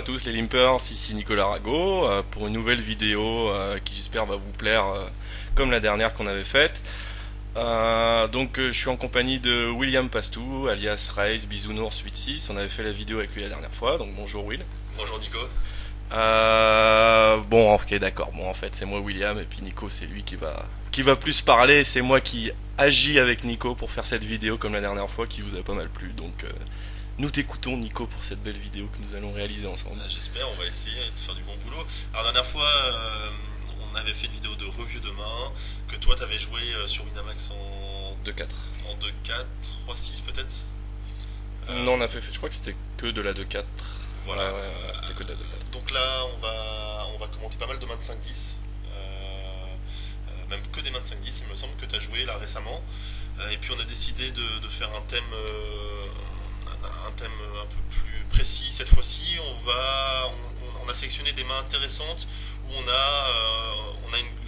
à tous les Limpers, ici Nicolas Rago pour une nouvelle vidéo qui j'espère va vous plaire comme la dernière qu'on avait faite. Je suis en compagnie de William Pastou, alias Race Bisounours 86. On avait fait la vidéo avec lui la dernière fois, donc bonjour Will. Bonjour Nico. Bon, ok, d'accord. Bon, en fait, c'est moi William et puis Nico, c'est lui qui va plus parler. C'est moi qui agis avec Nico pour faire cette vidéo comme la dernière fois, qui vous a pas mal plu. Donc, nous t'écoutons Nico pour cette belle vidéo que nous allons réaliser ensemble. J'espère, on va essayer de faire du bon boulot. Alors la dernière fois, on avait fait une vidéo de review de main, que toi t'avais joué sur Winamax en 2-4. en 2-4, 3-6 peut-être. Non, on a fait, je crois que c'était que de la 2-4. Voilà. Ouais, c'était que de la 2-4. Donc là, on va commenter pas mal de mains de 5-10. Même que des mains de 5-10, il me semble que tu as joué là récemment. Et puis on a décidé de faire un thème un peu plus précis cette fois-ci. On a sélectionné des mains intéressantes où on a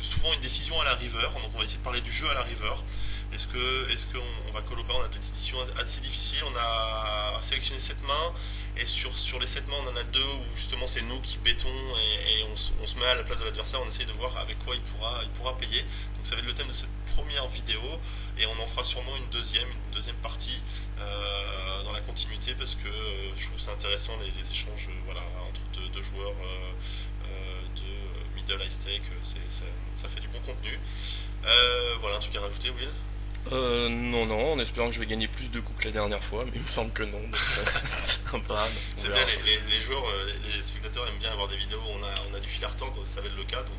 souvent une décision à la river. Donc on va essayer de parler du jeu à la river. Est-ce qu'on va call ou pas? On a des décisions assez difficiles. On a sélectionné 7 mains et sur les 7 mains on en a 2 où justement c'est nous qui bétons et on se met à la place de l'adversaire. On essaye de voir avec quoi il pourra payer. Donc ça va être le thème de cette première vidéo et on en fera sûrement une deuxième partie dans la continuité parce que je trouve ça intéressant les échanges entre deux joueurs de middle high stake. Ça fait du bon contenu. Voilà, un truc à rajouter, Will? Non, en espérant que je vais gagner plus de coups que la dernière fois, mais il me semble que non, donc ça, c'est imparable. C'est bien, les joueurs, les spectateurs aiment bien avoir des vidéos où on a du fil à retordre, ça va être le cas, donc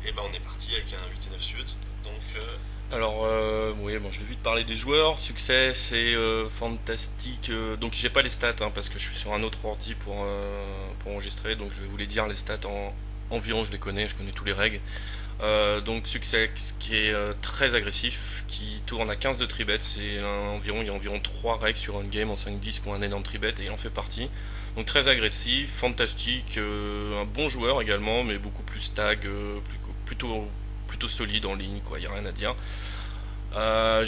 on est parti avec un 8 et 9 suite. Donc, Alors, oui, bon, je vais vite parler des joueurs. Succès, c'est fantastique. Donc, j'ai pas les stats parce que je suis sur un autre ordi pour enregistrer, donc je vais vous les dire les stats environ, je connais tous les règles. Donc succès qui est très agressif, qui tourne à 15 de tribet, il y a environ 3 règles sur un game en 5-10 pour un énorme tribet et il en fait partie. Donc très agressif, fantastique, un bon joueur également, mais beaucoup plus stag, plutôt solide en ligne, quoi, il n'y a rien à dire.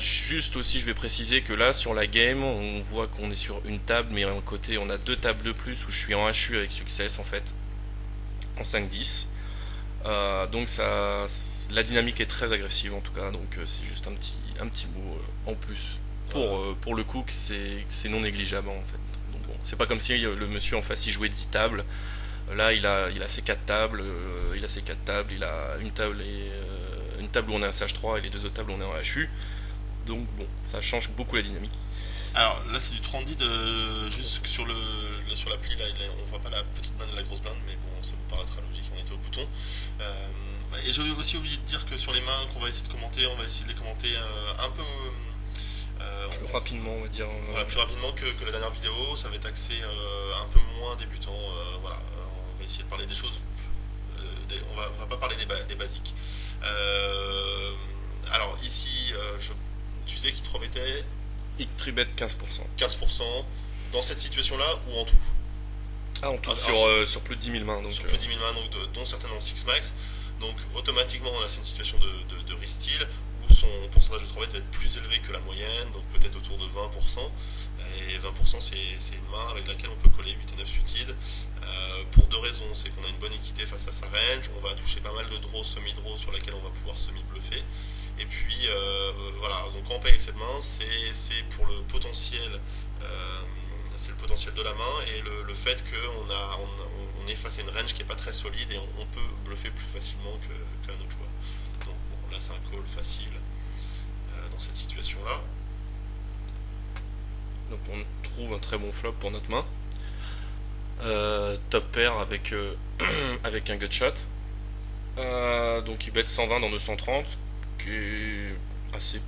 Juste aussi je vais préciser que là sur la game on voit qu'on est sur une table, mais à un côté on a 2 tables de plus où je suis en HU avec succès en fait, en 5-10. Donc la dynamique est très agressive en tout cas, donc c'est juste un petit mot en plus pour le coup que c'est non négligeable en fait. Donc bon, c'est pas comme si le monsieur en face il jouait 10 tables. Là il a ses 4 tables, il a une table où on est en CH3 et les 2 autres tables où on est en HU. Donc bon, ça change beaucoup la dynamique. alors là c'est du 30 juste sur l'appli, là on voit pas la petite main de la grosse blinde, mais bon ça vous paraîtra logique, on était au bouton. Et j'avais aussi oublié de dire que sur les mains qu'on va essayer de commenter, on va essayer de les commenter un peu Plus rapidement on va dire. plus rapidement que la dernière vidéo. Ça va être axé un peu moins débutant. On va essayer de parler des choses. On va pas parler des basiques. Alors ici, tu disais qu'il te remettait Il tribet 15%. 15% dans cette situation-là ou en tout? Ah, en tout, sur plus de 10 000 mains. Donc, sur plus de 10 000 mains, donc, dont certaines en 6 max. Donc automatiquement, là c'est une situation de resteal où son pourcentage de travail va être plus élevé que la moyenne, donc peut-être autour de 20%. Et 20% c'est une main avec laquelle on peut coller 8 et 9 suited. Pour 2 raisons, c'est qu'on a une bonne équité face à sa range, on va toucher pas mal de draws, semi-draws sur laquelle on va pouvoir semi-bluffer. Et puis voilà, donc quand on paye avec cette main, c'est pour le potentiel. C'est le potentiel de la main et le fait qu'on est face à une range qui n'est pas très solide et on peut bluffer plus facilement qu'un autre joueur. Donc bon, là c'est un call facile dans cette situation-là. Donc on trouve un très bon flop pour notre main. Top pair avec un gutshot. Donc il bet 120 dans 230, qui est assez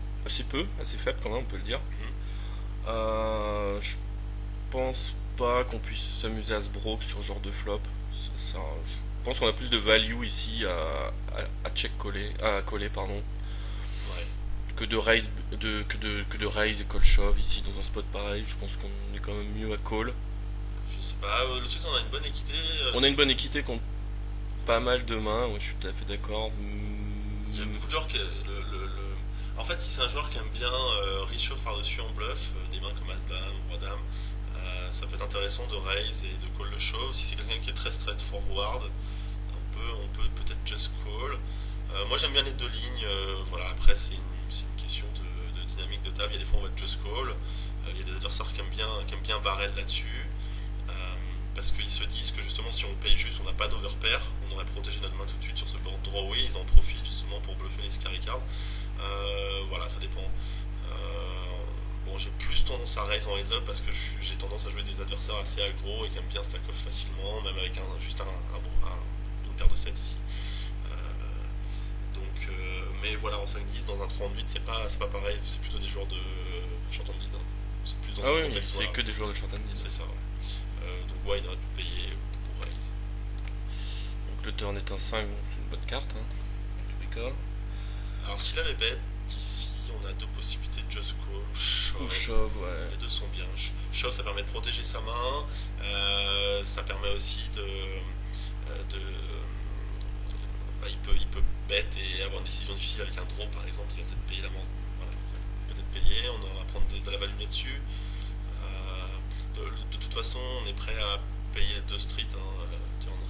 faible quand même, on peut le dire. Je pense pas qu'on puisse s'amuser à se broke sur ce genre de flop. Je pense qu'on a plus de value ici à coller pardon, Ouais. que de raise et call shove ici dans un spot pareil. Je pense qu'on est quand même mieux à call. Je sais pas, le truc on a une bonne équité. On a une bonne équité contre pas mal de mains, ouais, je suis tout à fait d'accord. Il y a beaucoup de joueurs qui. En fait, si c'est un joueur qui aime bien reshove par-dessus en bluff, des mains comme As-Dame, Roi-Dame, Ça peut être intéressant de raise et de call le shove. Si c'est quelqu'un qui est très straightforward, on peut peut-être just call. Moi j'aime bien les deux lignes. Voilà, après c'est une question de dynamique de table. Il y a des fois on va just call. Il y a des adversaires qui aiment bien barrel là-dessus. Parce qu'ils se disent que justement si on paye juste, on n'a pas d'overpair, on aurait protégé notre main tout de suite sur ce board drawway, ils en profitent justement pour bluffer les scary cards. Voilà, ça dépend. Bon, j'ai plus tendance à raise en heads up parce que j'ai tendance à jouer des adversaires assez aggro et qui aiment bien stack off facilement, même avec une paire de 7 ici. Mais voilà, en 5-10, dans un 38, c'est pas pareil, c'est plutôt des joueurs de short and lead. C'est plus dans Ah ce oui, contexte. c'est Voilà. que des joueurs de short and lead. C'est ça, ouais. Donc why not payer pour raise. Donc le turn est un 5, donc c'est une bonne carte. Hein. Tu rigoles. Alors s'il avait bet, ici on a deux possibilités de just call ou shove. Ou shove, ouais. Les deux sont bien. Shove, ça permet de protéger sa main. Ça permet aussi il peut bet et avoir une décision difficile avec un draw par exemple. Il va peut-être payer la main. Voilà, peut-être payer. On va prendre de la value là-dessus. De toute façon, on est prêt à payer 2 streets.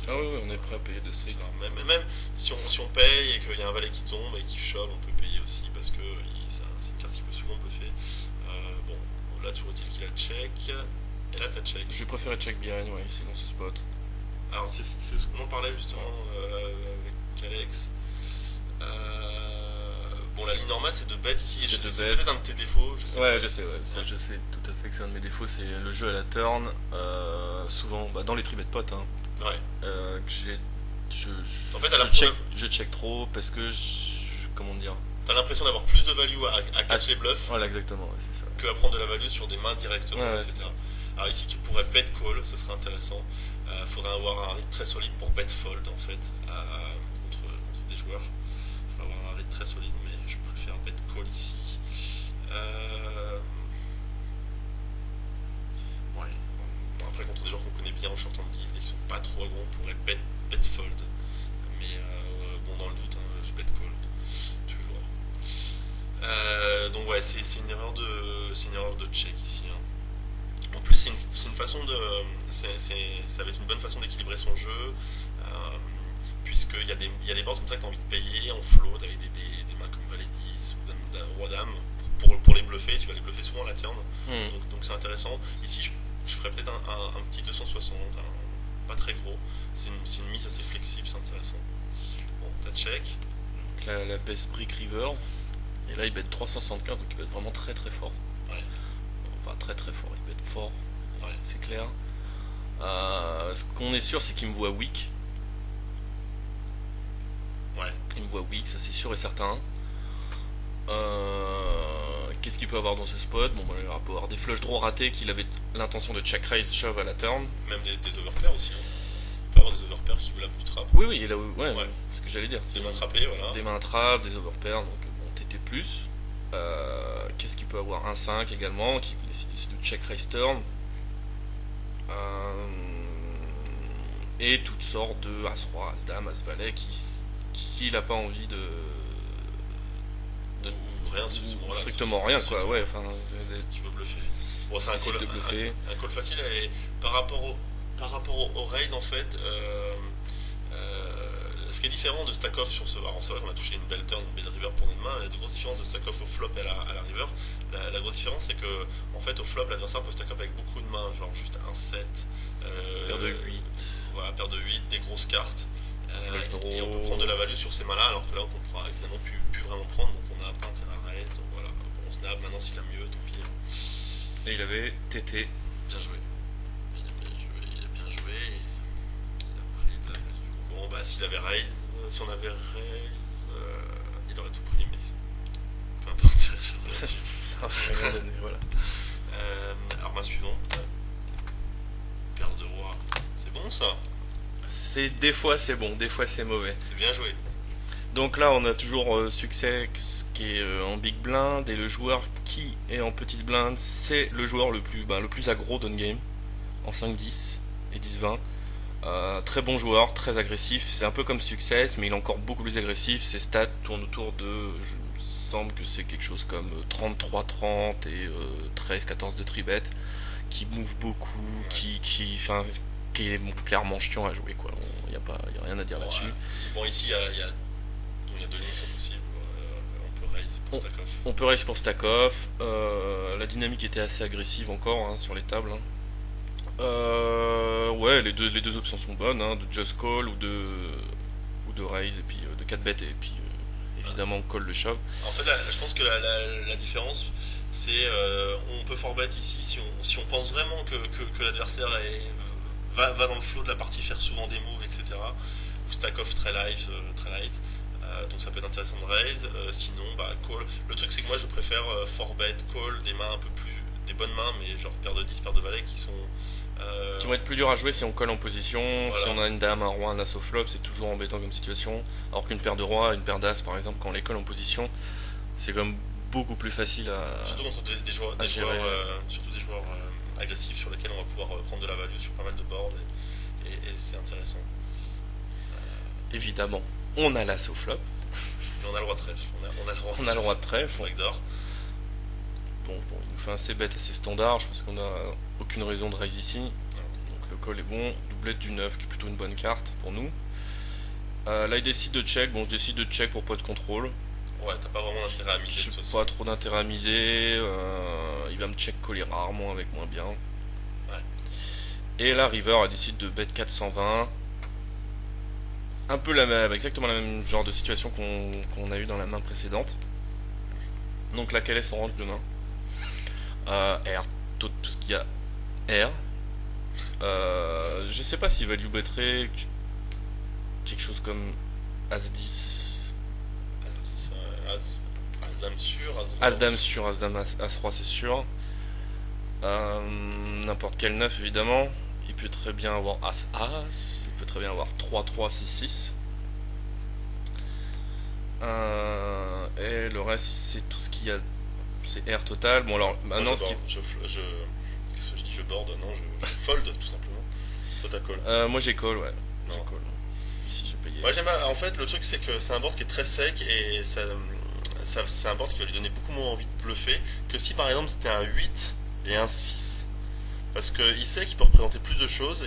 Ah oui, on est prêt à payer 2 streets. Même si on paye et qu'il y a un valet qui tombe et qui shove, on peut payer aussi parce que c'est une carte qui peut souvent bluffer. Bon, là toujours est-il qu'il a check. Et là t'as check. Je préférais check behind, ouais, ici dans ce spot. Alors c'est ce qu'on en parlait justement avec Alex. Bon, la ligne normale c'est de bet ici. C'est peut-être un de tes défauts. Je sais je sais, ouais. Ça, je sais tout à fait que c'est un de mes défauts, c'est le jeu à la turn. Souvent, dans les tribets de potes, hein, ouais. En fait, je check trop parce que comment dire. T'as l'impression d'avoir plus de value à catch les bluffs. Voilà, exactement, ouais, c'est ça. Que à prendre de la value sur des mains directement, ouais, etc. Alors ici, tu pourrais bet call, ce serait intéressant. Faudrait avoir un read très solide pour bet fold en fait contre des joueurs. Faudrait avoir un read très solide, mais je préfère bet call ici. Ouais. Bon, après, contre des joueurs qu'on connaît bien en short and lead et qui sont pas trop gros, on pourrait bet fold. Mais bon, dans le doute, hein, je bet call toujours. Donc ouais, c'est une erreur de check ici. Hein. En plus, c'est une façon de, ça va être une bonne façon d'équilibrer son jeu, puisqu'il y a des boards comme ça que tu as envie de payer en float avec des mains comme Valet 10 ou Roi Dame pour les bluffer. Tu vas les bluffer souvent à la turn, donc c'est intéressant. Ici, je ferais peut-être un petit 260, pas très gros. C'est une mise assez flexible, c'est intéressant. Bon, t'as check. Donc la best brick river. Et là il bet 375, donc il bet vraiment très très fort. Ouais. Enfin très très fort, il bet fort, ouais. C'est clair. Ce qu'on est sûr, c'est qu'il me voit weak. Ouais. Il me voit weak, ça c'est sûr et certain. Qu'est-ce qu'il peut avoir dans ce spot? Bon, il va avoir des flush draws ratés qu'il avait l'intention de check raise shove à la turn. Même des overpairs aussi. Hein. Il peut avoir des overpairs qui veulent la blue trap. Oui, il a, ouais. C'est ce que j'allais dire. Des mains trappées, voilà. Des mains trappes, des overpairs, donc bon, TT+. Qu'est-ce qu'il peut avoir? Un 5 également, qui décide de check raise turn. Et toutes sortes de As-Roi, As-Dame, As-Valet qui n'a pas envie de rien, voilà, strictement rien, quoi, ouais, enfin. Qui veut bluffer. Bon, c'est un call facile, et par rapport au raise, en fait, ce qui est différent de stack off sur ce. Alors, c'est vrai qu'on a touché une belle turn, une belle river pour notre main. La grosse différence de stack off au flop et à la river, la grosse différence, c'est que, en fait, au flop, l'adversaire peut stack off avec beaucoup de mains, genre juste un 7. Paire de 8. Voilà, paire de 8, des grosses cartes. Et on peut prendre de la value sur ces mains-là, alors que là, on ne pourra évidemment plus vraiment prendre, donc on n'a pas intérêt à raise. Donc voilà, on snap, maintenant s'il a mieux, tant pis. Et il avait TT. Bien joué. Il a bien joué. Et il a pris de la value. Bon, bah, s'il avait raise, si on avait raise, il aurait tout pris, mais peu importe, c'est relatif. Ça n'a rien donné, voilà. Arma suivante. Paire de roi. C'est bon ça? Des fois c'est bon, des fois c'est mauvais. C'est bien joué. Donc là on a toujours Success qui est en big blind, et le joueur qui est en petite blind, c'est le joueur le plus aggro d'un game, en 5-10 et 10-20. Très bon joueur, très agressif, c'est un peu comme Success, mais il est encore beaucoup plus agressif. Ses stats tournent autour de, je me semble que c'est quelque chose comme 33-30 et 13-14 de tribet, qui move beaucoup, Ouais. enfin, qui est clairement chiant à jouer, quoi. Y a rien à dire Bon, là-dessus. bon, ici, il y a deux lignes qui sont possibles. On peut raise pour On, stack off. on peut race pour stack off. La dynamique était assez agressive encore hein, sur les tables. Hein. Ouais, les deux options sont bonnes, hein, de just call ou de raise et puis de 4 bet et puis évidemment call le shove. En fait, je pense que la différence, c'est on peut forbet ici si on pense vraiment que l'adversaire va dans le flow de la partie, faire souvent des moves, etc. Ou stack off très light, donc ça peut être intéressant de raise. Sinon, bah call. Le truc, c'est que moi je préfère forbet, call, des mains un peu plus, des bonnes mains, mais genre paire de 10, paire de valets qui sont. Qui vont être plus durs à jouer si on colle en position. Voilà. Si on a une dame, un roi, un as au flop, c'est toujours embêtant comme situation. Alors qu'une paire de rois, une paire d'as par exemple, quand on les colle en position, c'est comme beaucoup plus facile à. Surtout contre des joueurs, à gérer. surtout des joueurs agressifs sur lesquels on va pouvoir prendre de la value sur pas mal de boards et c'est intéressant. Évidemment, on a l'as au flop, Mais on a le droit de trèfle, on a le roi de trèfle. Backdoor. Bon, il nous fait un c-bet assez standard, je pense qu'on a aucune raison de raise ici. Donc le call est bon, doublette du 9 qui est plutôt une bonne carte pour nous. Là il décide de check, bon je décide de check pour pas de contrôle. Ouais, t'as pas vraiment d'intérêt à miser de J'ai toute façon. pas trop d'intérêt à miser, il va me check coller rarement avec moins bien. Ouais. Et la river elle décide de bet 420. Un peu exactement la même genre de situation qu'on a eu dans la main précédente. Donc laquelle est son range de main R, tout ce qu'il y a R. Je sais pas s'il value betterait quelque chose comme As-10. As-10, As-Dame sûr, As-Dame sûr, As-Dame As-Roi c'est sûr. N'importe quel 9 évidemment. Il peut très bien avoir As-As. Il peut très bien avoir 3-3-6-6. Et le reste c'est tout ce qu'il y a. C'est R total. Bon alors Moi, maintenant qu'est-ce que je dis, je board, non, je fold tout simplement. Toi t'as call. moi j'ai call, ouais. Non. J'ai call. Ici j'ai payé. Ouais, en fait, le truc c'est que c'est un board qui est très sec et c'est un board qui va lui donner beaucoup moins envie de bluffer que si par exemple c'était un 8 et un 6. Parce qu'il sait qu'il peut représenter plus de choses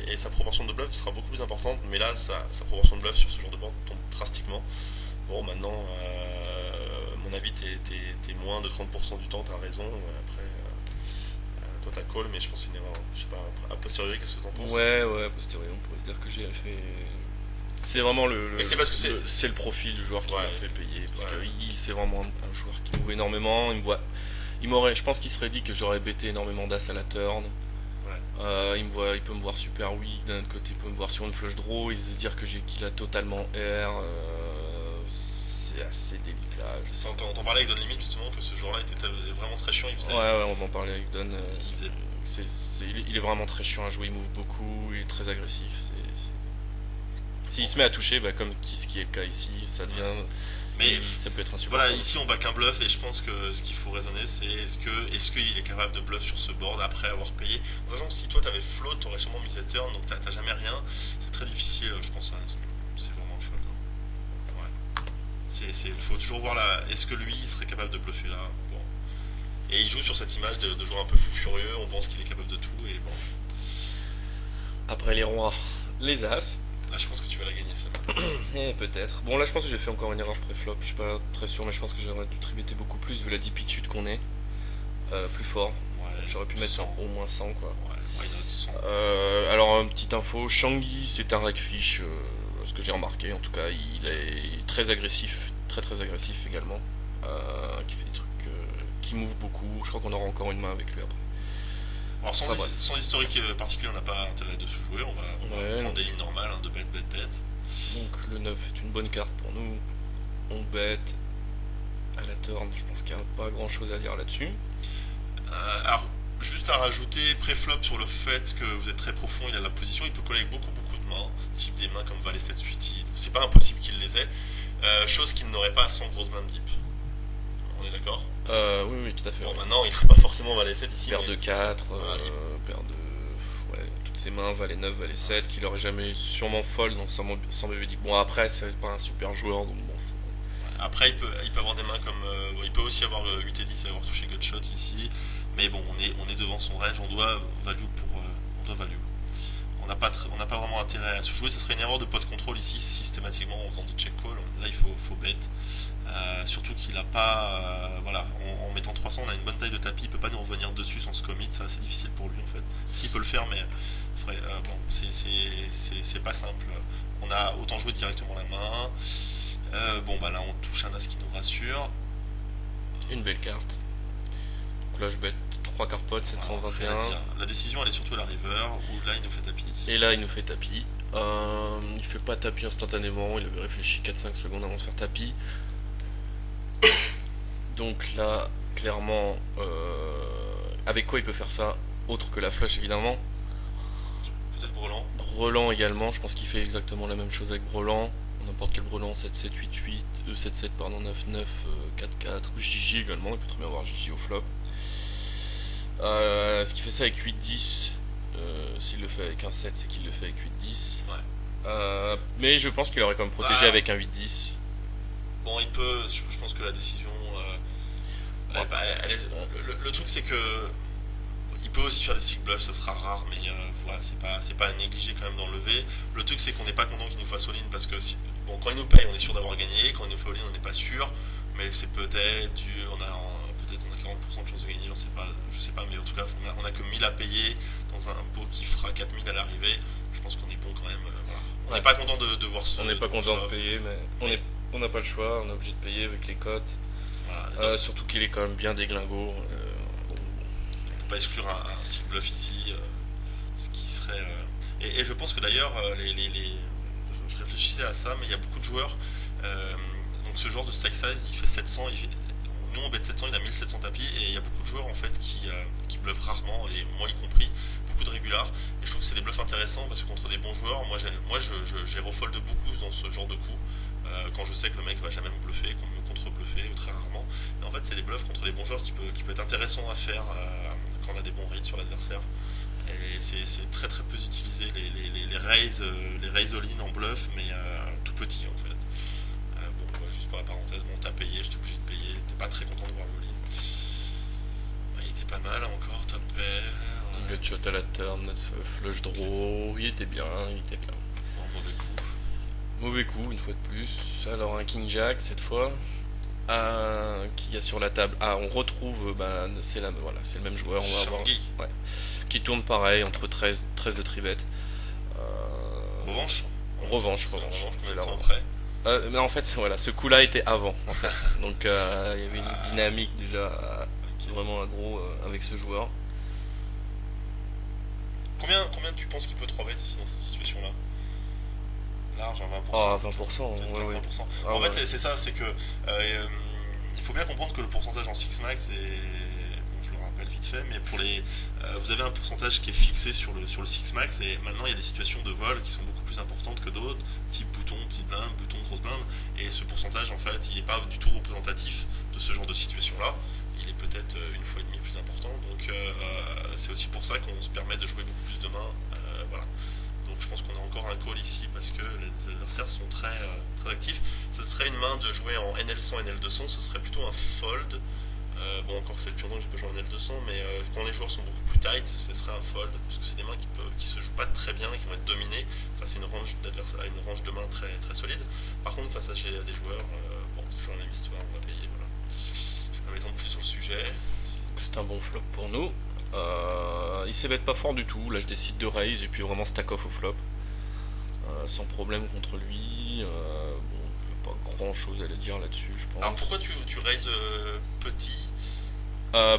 et sa proportion de bluff sera beaucoup plus importante, mais là sa proportion de bluff sur ce genre de board tombe drastiquement. Bon, maintenant, mon avis, t'es moins de 30% du temps, t'as raison. Après, toi t'as call, mais je pense que c'est une erreur. Je sais pas, a posteriori, qu'est-ce que t'en penses? Ouais, a posteriori, on pourrait dire que j'ai fait. C'est vraiment Mais c'est parce que c'est le profil du joueur qui Ouais. m'a fait payer. Parce Ouais. que c'est vraiment un joueur qui me voit énormément. Je pense qu'il serait dit que j'aurais bêté énormément d'as à la turn. Ouais. Il peut me voir super weak. D'un autre côté, il peut me voir sur une flush draw et se dire que qu'il a totalement R. C'est assez délicat. Je sais. T'en parlais avec Don Limit justement que ce joueur-là était vraiment très chiant. Ouais, on va en parler avec Don. Il faisait Il est vraiment très chiant à jouer. Il move beaucoup. Il est très agressif. S'il se met à toucher, bah, comme ce qui est le cas ici, ça devient. Mais ça peut être voilà, insupportable. ici on back un bluff et je pense que ce qu'il faut raisonner c'est est-ce qu'il est capable de bluff sur ce board après avoir payé. En sachant que si toi t'avais float, t'aurais sûrement mis cette turn, donc t'as jamais rien. C'est très difficile, je pense. C'est vraiment fold. Ouais. Faut toujours voir là. Est-ce que lui il serait capable de bluffer là? Bon. Et il joue sur cette image de joueur un peu fou furieux. On pense qu'il est capable de tout et bon. Après les rois, les as. Là, je pense que tu vas la gagner celle-là. Peut-être. Bon, là, je pense que j'ai fait encore une erreur pré-flop. Je suis pas très sûr, mais je pense que j'aurais dû tributer beaucoup plus vu la dipitude qu'on est. Plus fort. Ouais, J'aurais pu mettre 100. au moins 100, quoi. Ouais, why not 100. Alors, une petite info, Shangi, c'est un rackfish, ce que j'ai remarqué. En tout cas, il est très agressif, très agressif également. Qui fait des trucs, qui move beaucoup. Je crois qu'on aura encore une main avec lui après. Alors bref. sans historique particulier, on n'a pas intérêt de se jouer. On va Ouais. prendre des lignes normales, hein, de bet. Donc le 9 est une bonne carte pour nous. On bet à la turn, je pense qu'il n'y a pas grand chose à dire là-dessus. Alors, juste à rajouter pré-flop sur le fait que vous êtes très profond, il a la position, il peut coller avec beaucoup de mains, type des mains comme Valet 7 8. C'est pas impossible qu'il les ait. Chose qu'il n'aurait pas sans grosse main de deep. On est d'accord? Oui, tout à fait. Bon, Ouais. maintenant, il n'a pas forcément Valet 7 ici. Paire mais- de 4, Voilà. paire de. Ouais, toutes ces mains, valet 9, valet 7, qu'il aurait jamais sûrement fold dans sans BB deep. Bon, après, c'est pas un super joueur, donc bon. Après, il peut avoir des mains comme. Il peut aussi avoir 8 et 10 et avoir touché Gutshot ici. Mais bon, on est devant son range, on doit value on doit value. On n'a pas vraiment intérêt à se jouer. Ce serait une erreur de pot control ici, systématiquement en faisant des check call. Là, il faut bet. Surtout qu'il a pas. Voilà, en mettant 300, on a une bonne taille de tapis. Il peut pas nous revenir dessus sans se commit. C'est assez difficile pour lui en fait. S'il peut le faire, mais bon, c'est pas simple. On a autant joué directement la main. Bon, bah là, on touche un as qui nous rassure. Une belle carte. Donc là, je bête 3 cartes pot, 721. La décision, elle est surtout à la river, où là, il nous fait tapis. Et là, il nous fait tapis. Il fait pas tapis instantanément, il avait réfléchi 4-5 secondes avant de faire tapis. Donc là, clairement, avec quoi il peut faire ça? Autre que la flush, évidemment. Peut-être Brelan. Brelan également, je pense qu'il fait exactement la même chose avec Brelan. N'importe quel Brelan, 7-7, 8-8, 7-7, pardon, 9-9, 4-4, JJ également, il peut très bien avoir JJ au flop. Ce qui fait ça avec 8-10, s'il le fait avec un 7, c'est qu'il le fait avec 8-10. Ouais. Mais je pense qu'il aurait quand même protégé avec un 8-10. Bon, il peut, je pense que la décision. Le truc, c'est que. Il peut aussi faire des sick bluffs, ça sera rare, mais voilà, c'est pas à négliger quand même dans le lever. Le truc, c'est qu'on n'est pas content qu'il nous fasse all-in parce que bon, quand il nous paye, on est sûr d'avoir gagné. Quand il nous fait all-in, on n'est pas sûr. Mais c'est peut-être on a 40% de chance de gagner, je sais pas, mais en tout cas, on a que 1000 à payer dans un pot qui fera 4000 à l'arrivée. Je pense qu'on est bon quand même. Voilà. On n'est pas content de voir ça. On n'est pas content de payer, mais on n'a pas le choix, on est obligé de payer avec les cotes. Voilà, surtout qu'il est quand même bien déglingo. On peut pas exclure un sick bluff ici, ce qui serait. Et je pense que d'ailleurs, je réfléchissais à ça, mais il y a beaucoup de joueurs. Donc ce genre de stack size, il fait 700, nous on bet 700, il a 1700 tapis, et il y a beaucoup de joueurs en fait qui bluffent rarement, et moi y compris, beaucoup de régulars. Et je trouve que c'est des bluffs intéressants parce que contre des bons joueurs, moi j'ai refold beaucoup dans ce genre de coup. Quand je sais que le mec va jamais me bluffer, qu'on me contre-bluffer très rarement. Et en fait, c'est des bluffs contre les bons joueurs qui peut être intéressant à faire quand on a des bons reads sur l'adversaire. Et c'est très très peu utilisé les raise all-in en bluff, mais tout petit en fait. Bon, juste pour la parenthèse, bon, t'as payé, j'étais obligé de payer, t'es pas très content de voir l'all-in. Il était pas mal encore, top pair. Gutshot à la turn, flush draw, il était bien. Bon, mauvais coup. Mauvais coup, une fois de plus. Alors un King Jack cette fois. Qui y a sur la table. On retrouve, c'est le même joueur. On va avoir, ouais, qui tourne pareil entre 13 de tribet. Revanche. C'est la revanche. Après. Mais en fait, voilà, ce coup-là était avant. En fait. Donc il y avait une dynamique déjà vraiment aggro avec ce joueur. Combien tu penses qu'il peut 3 bet ici dans cette situation-là? Large, un 20%. Ah, 20%. Ouais. 20%. En fait, c'est ça, c'est que il faut bien comprendre que le pourcentage en 6 max, bon, je le rappelle vite fait, mais vous avez un pourcentage qui est fixé sur le 6 max, et maintenant il y a des situations de vol qui sont beaucoup plus importantes que d'autres, type bouton, petite blinde, bouton, grosse blinde, et ce pourcentage, en fait, il n'est pas du tout représentatif de ce genre de situation-là. Il est peut-être une fois et demie plus important, donc c'est aussi pour ça qu'on se permet de jouer beaucoup plus de mains. Voilà. Donc je pense qu'on a encore un call ici parce que les adversaires sont très actifs. Ce serait une main de jouer en NL100, NL200, ce serait plutôt un fold. Bon, encore que c'est le pion, j'ai pas joué en NL200, mais quand les joueurs sont beaucoup plus tight, ce serait un fold parce que c'est des mains qui se jouent pas très bien et qui vont être dominées face à une range de mains très, très solide. Par contre, face à des joueurs, bon, c'est toujours la même histoire, on va payer. Voilà. Je vais pas m'étendre plus sur le sujet. C'est un bon flop pour nous. Il s'ébête pas fort du tout. Là, je décide de raise et puis vraiment stack off au flop. Sans problème contre lui. Bon, pas grand chose à le dire là-dessus, je pense. Alors pourquoi tu raises petit?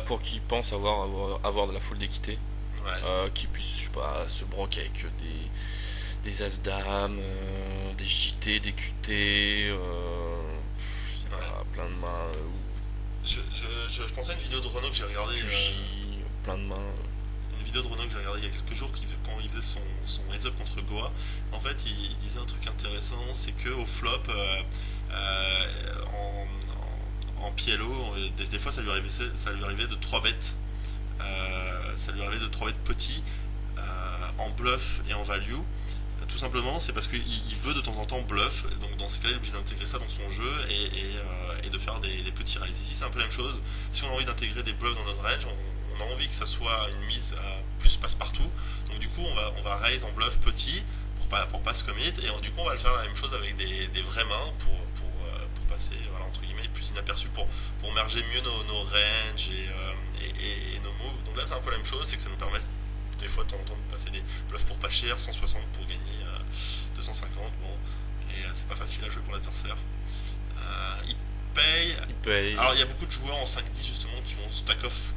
Pour qu'il pense avoir de la foule d'équité. Ouais. Qu'il puisse, je sais pas, se broquer avec des as-dames, des JT, des QT, plein de mains. Je pensais à une vidéo de Renault que j'ai regardée. Plein de mains. Une vidéo de Renault que j'ai regardée il y a quelques jours quand il faisait son heads-up contre Goa. En fait, il disait un truc intéressant, c'est qu'au flop, en PLO, des fois ça lui arrivait de 3 bêtes. Ça lui arrivait de 3 bêtes petits en bluff et en value. Tout simplement, c'est parce qu'il veut de temps en temps bluff, donc dans ces cas-là, il est obligé d'intégrer ça dans son jeu et de faire des petits raises. Ici, c'est un peu la même chose. Si on a envie d'intégrer des bluffs dans notre range, on on a envie que ça soit une mise à plus passe-partout. Donc du coup, on va raise en bluff petit pour pas se commit. Et du coup, on va le faire la même chose avec des vraies mains pour passer, voilà, entre guillemets, plus inaperçu, pour merger mieux nos ranges et nos moves. Donc là, c'est un peu la même chose, c'est que ça nous permet des fois de temps en temps de passer des bluffs pour pas cher, 160 pour gagner 250. Bon, et c'est pas facile à jouer pour l'adversaire. Il paye. Il paye. Alors il y a beaucoup de joueurs en 5-10 justement qui vont stack off,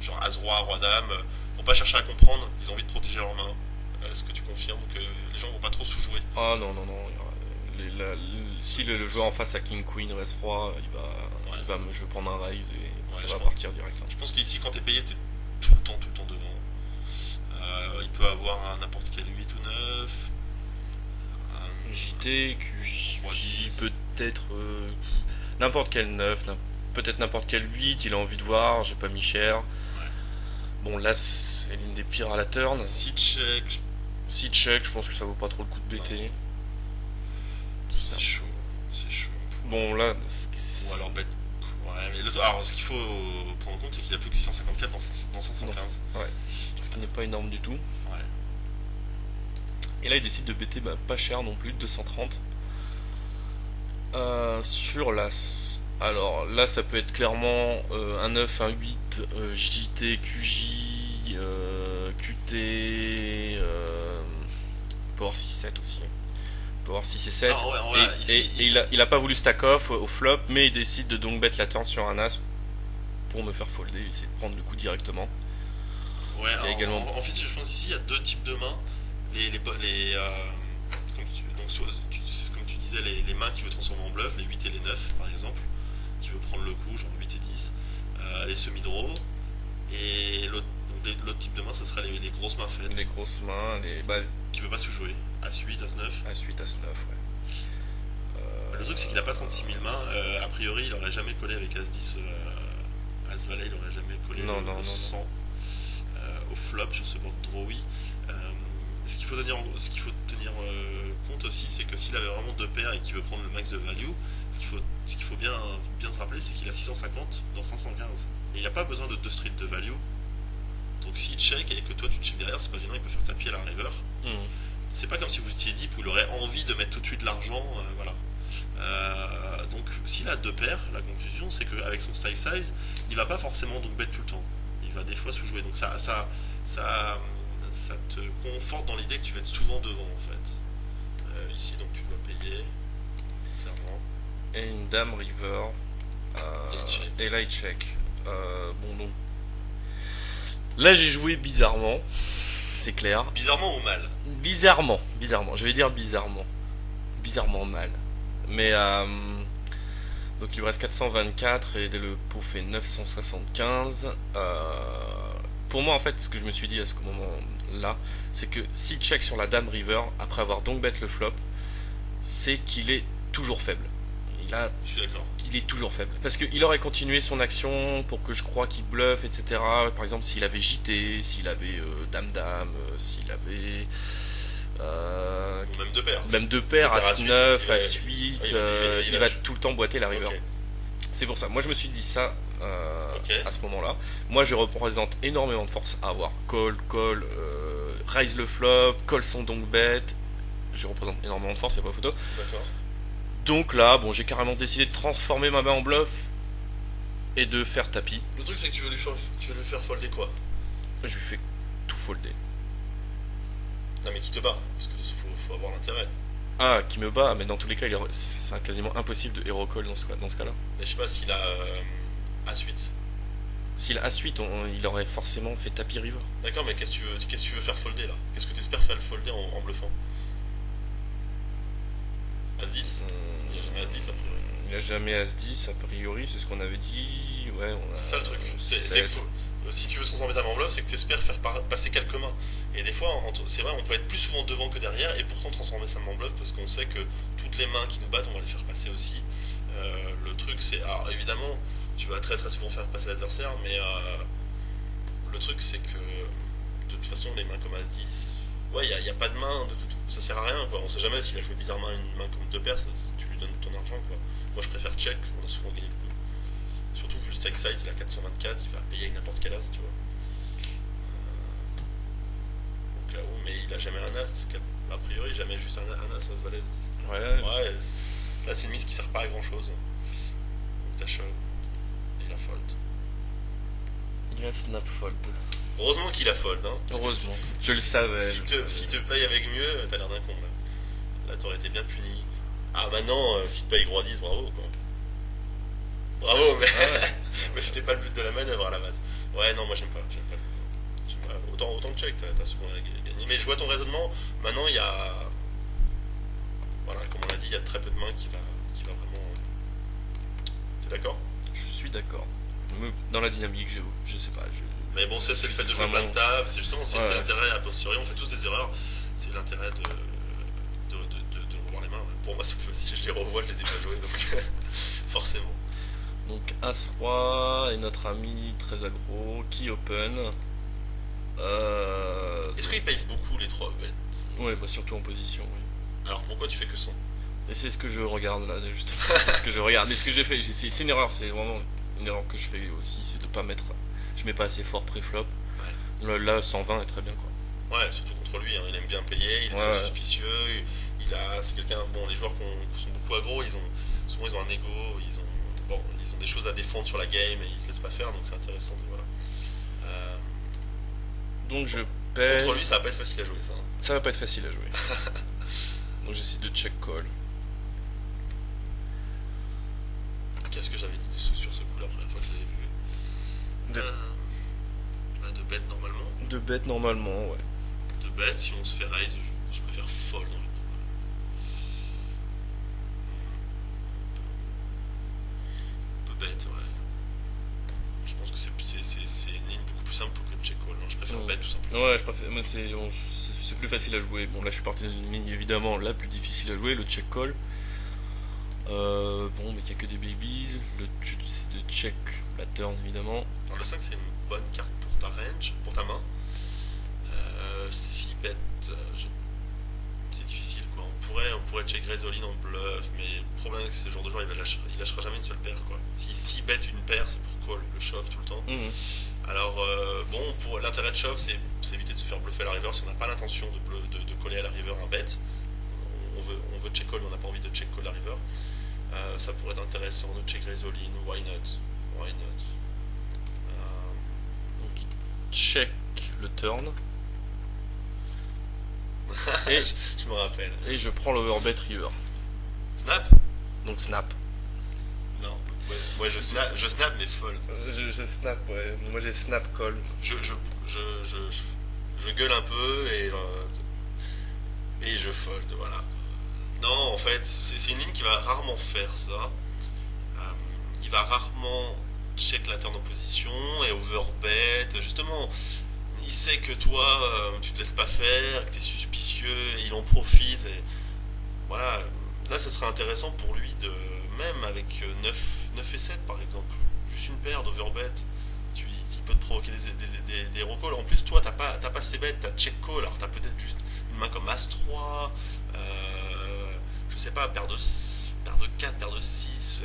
genre As-Roi, Roi-Dame, vont pas chercher à comprendre, ils ont envie de protéger leurs mains. Est-ce que tu confirmes que les gens vont pas trop sous-jouer? Ah non, non, non. Si le joueur en face a King Queen, Reste Roi, je vais prendre un raise et ça va partir direct. Je pense qu'ici, quand t'es payé, t'es tout le temps devant. Il peut avoir n'importe quel 8 ou 9. JT, QJ, 3-10. peut-être n'importe quel 9, peut-être n'importe quel 8, il a envie de voir, j'ai pas mis cher. Ouais. Bon, là, c'est l'une des pires à la turn. Si check, Si check, je pense que ça vaut pas trop le coup de BT. c'est chaud. Bon, là, Ou alors bet. Ouais, mais alors ce qu'il faut prendre en compte, c'est qu'il a plus que 654 dans 515. ouais, ce qui n'est pas énorme du tout. Ouais. Et là, il décide de BT pas cher non plus, 230. Sur l'As. Alors là, ça peut être clairement un 9, un 8, JT, QJ, QT, Power 6-7 aussi. Power 6 et 7. Ah ouais, voilà, et ici. il a pas voulu stack off au flop, mais il décide de donc bet la turn sur un As pour me faire folder, essayer de prendre le coup directement. Ouais, Il y a également... en fait, je pense ici, il y a deux types de mains. Comme tu disais, les mains qui veut transformer en bluff, les 8 et les 9 par exemple, qui veut prendre le coup, genre 8 et 10, les semi-draw, et l'autre type de main, ce serait les grosses mains faites, Les grosses mains, qui veut pas se jouer, As-8, As-9. As-8, As-9, ouais. Le truc, c'est qu'il a pas 36 000 mains, a priori, il aurait jamais collé avec As-10, As-Valet, il aurait jamais collé Non, non, le non, 100 au flop sur ce board drawy. Ce qu'il faut tenir compte aussi, c'est que s'il avait vraiment deux paires et qu'il veut prendre le max de value, ce qu'il faut bien se rappeler, c'est qu'il a 650 dans 515. Et il n'a pas besoin de deux streets de value. Donc s'il check et que toi tu check derrière, c'est pas gênant, il peut faire tapis à la river. C'est pas comme si vous étiez deep où il aurait envie de mettre tout de suite l'argent. Voilà. Donc s'il a deux paires, la conclusion c'est qu'avec son style size, il va pas forcément donc bet tout le temps. Il va des fois sous-jouer. Donc ça te conforte dans l'idée que tu vas être souvent devant en fait. Ici donc tu dois payer clairement. Et une dame river. Et là il check. Bon donc. Là j'ai joué bizarrement. C'est clair. Bizarrement ou mal? Bizarrement. Je vais dire bizarrement. Bizarrement mal. Mais donc il me reste 424 et le pot fait 975. Pour moi en fait ce que je me suis dit à ce moment là, c'est que s'il check sur la dame river après avoir donc bet le flop, c'est qu'il est toujours faible. Je suis d'accord. Il est toujours faible. Parce qu'il aurait continué son action pour que je croie qu'il bluffe, etc. Par exemple s'il avait JT, s'il avait dame-dame, s'il avait... même deux paires. Même deux paires, As-9, As-8, il va tout tout le temps boiter la river. Okay. C'est pour ça. Moi je me suis dit ça Okay. à ce moment-là. Moi je représente énormément de force à avoir call, raise le flop, call son donc bet. Je représente énormément de force, c'est pas photo. D'accord. Donc là, bon, j'ai carrément décidé de transformer ma main en bluff et de faire tapis. Le truc c'est que tu veux lui faire folder quoi? Je lui fais tout folder. Non mais qui te bat, parce que faut avoir l'intérêt. Ah, qui me bat, mais dans tous les cas, c'est quasiment impossible de hero call dans ce cas-là. Mais je sais pas s'il a As-8. S'il a As-8, il aurait forcément fait tapis river. D'accord, mais qu'est-ce que tu veux faire folder là? Qu'est-ce que tu espères faire folder en bluffant? As-10? Il n'y a jamais As-10 a priori. Il a jamais As-10 a priori, c'est ce qu'on avait dit. Ouais, c'est ça le truc. Si tu veux transformer ta main en bluff, c'est que tu espères faire passer quelques mains. Et des fois, c'est vrai, on peut être plus souvent devant que derrière et pourtant transformer sa main en bluff parce qu'on sait que toutes les mains qui nous battent, on va les faire passer aussi. Le truc, c'est. Alors évidemment, tu vas très très souvent faire passer l'adversaire, mais le truc, c'est que de toute façon, les mains comme As-10, ouais, il n'y a pas de main, ça sert à rien quoi. On sait jamais s'il a joué bizarrement une main comme deux paires, tu lui donnes ton argent quoi. Moi je préfère check, on a souvent gagné le coup. Surtout vu le stake size, il a 424, il va payer avec n'importe quel as, tu vois. il a jamais un as, a priori jamais juste un as valet. Ouais, Ouais, là c'est une mise qui sert pas à grand chose. Donc t'as shove et il a fold. il a snap fold. Heureusement qu'il a fold, hein. Heureusement, je le savais. S'il te paye avec mieux, t'as l'air d'un con là. Là t'aurais été bien puni. Ah maintenant, s'il te paye gros 10, bravo quoi. Bravo, mais, Ouais. mais c'était pas le but de la manœuvre à la base. Ouais, non, moi j'aime pas. Autant de check, t'as souvent gagné. Mais je vois ton raisonnement. Maintenant, il y a. Voilà, comme on l'a dit, il y a très peu de mains qui va vraiment. T'es d'accord? Je suis d'accord. Dans la dynamique, je sais pas. Mais bon, ça, c'est le fait de jouer Vraiment. plein de tables. C'est justement c'est Ouais. l'intérêt, a posteriori, on fait tous des erreurs. C'est l'intérêt de revoir les mains. Pour moi, c'est plus facile. Je les revois, je les ai pas jouées, donc forcément. Donc As-Roi et notre ami très aggro qui open. Est-ce qu'ils payent beaucoup les 3 bêtes? Ouais, bah surtout en position, oui. Alors pourquoi tu fais que 100? Et c'est ce que je regarde là, justement. C'est ce que je regarde. Mais ce que j'ai fait, c'est une erreur, c'est vraiment une erreur que je fais aussi, c'est de pas mettre. Je mets pas assez fort pré-flop. Là, 120 est très bien, quoi. Ouais, surtout contre lui, hein, il aime bien payer, il est très suspicieux, c'est quelqu'un, bon, les joueurs qui sont beaucoup aggro, souvent ils ont un ego, ils ont des choses à défendre sur la game et ils se laissent pas faire, donc c'est intéressant, voilà. Donc je paie. Contre lui, ça va pas être facile à jouer, ça. Hein. Ça va pas être facile à jouer. Donc j'essaie de check call. Qu'est-ce que j'avais dit sur ce coup la première fois que je l'avais vu? De bête normalement. De bête normalement, ouais. De bête, si on se fait raise, je préfère fold. Un peu bête, ouais. Je pense que c'est une ligne beaucoup plus simple que check call. Je préfère bête tout simplement. Ouais, je préfère. Moi, c'est plus facile à jouer. Bon, là, je suis parti dans une ligne évidemment la plus difficile à jouer, le check call. Bon, mais il n'y a que des babies. C'est de check la turn évidemment. Alors, le 5, c'est une bonne carte pour ta range, pour ta main. 6 bêtes, c'est difficile quoi. On pourrait check raise all in en bluff, mais le problème c'est que ce genre de joueur il lâchera jamais une seule paire quoi. Si bet une paire, c'est pour call, le shove tout le temps. Alors bon, pour l'intérêt de shove, c'est éviter de se faire bluffer à la river si on n'a pas l'intention de coller à la river un bet. On veut check call, mais on n'a pas envie de check call la river. Ça pourrait être intéressant de check raise all in, why not? Why not? Donc il check le turn. Et je me rappelle. Et je prends l'overbet river. Snap? Donc snap. Non. Ouais, je snap mais fold. Je snap, ouais. Moi j'ai snap call. Je gueule un peu et je fold, voilà. Non, en fait, c'est une ligne qui va rarement faire ça. Il va rarement check la turn en position et overbet. Justement, il sait que toi, tu te laisses pas faire, que tu es suspicieux, et il en profite. Et voilà, là, ça serait intéressant pour lui de, même avec 9 et 7 par exemple, juste une paire d'overbet, il peut te provoquer des hero calls. En plus, toi, t'as pas ces bêtes, t'as check call, alors t'as peut-être juste une main comme As-3, je sais pas, paire de 4, paire de 6.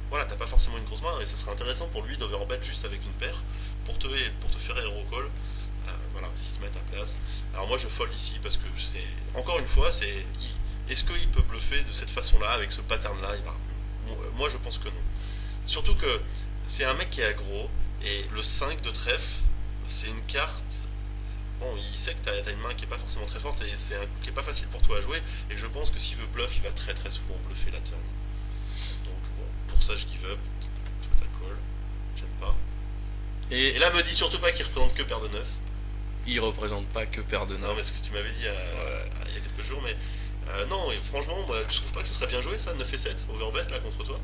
Voilà, t'as pas forcément une grosse main, et ça serait intéressant pour lui d'overbet juste avec une paire pour te faire hero call. Voilà, s'il se met à place. Alors moi je fold ici parce que c'est. Encore une fois, est-ce qu'il peut bluffer de cette façon-là, avec ce pattern-là? Moi je pense que non. Surtout que c'est un mec qui est aggro, et le 5 de trèfle, c'est une carte. Bon, il sait que t'as une main qui est pas forcément très forte, et c'est un coup qui est pas facile pour toi à jouer, et je pense que s'il veut bluff, il va très très souvent bluffer la turn. Donc bon, pour ça je give up. Toi t'as call, j'aime pas. Et là me dis surtout pas qu'il représente que paire de 9. Il représente pas que paire de 9. Non, mais ce que tu m'avais dit il y a quelques jours, mais non, et franchement, moi, je trouve pas que ce serait bien joué ça, 9 et 7, overbet là contre toi.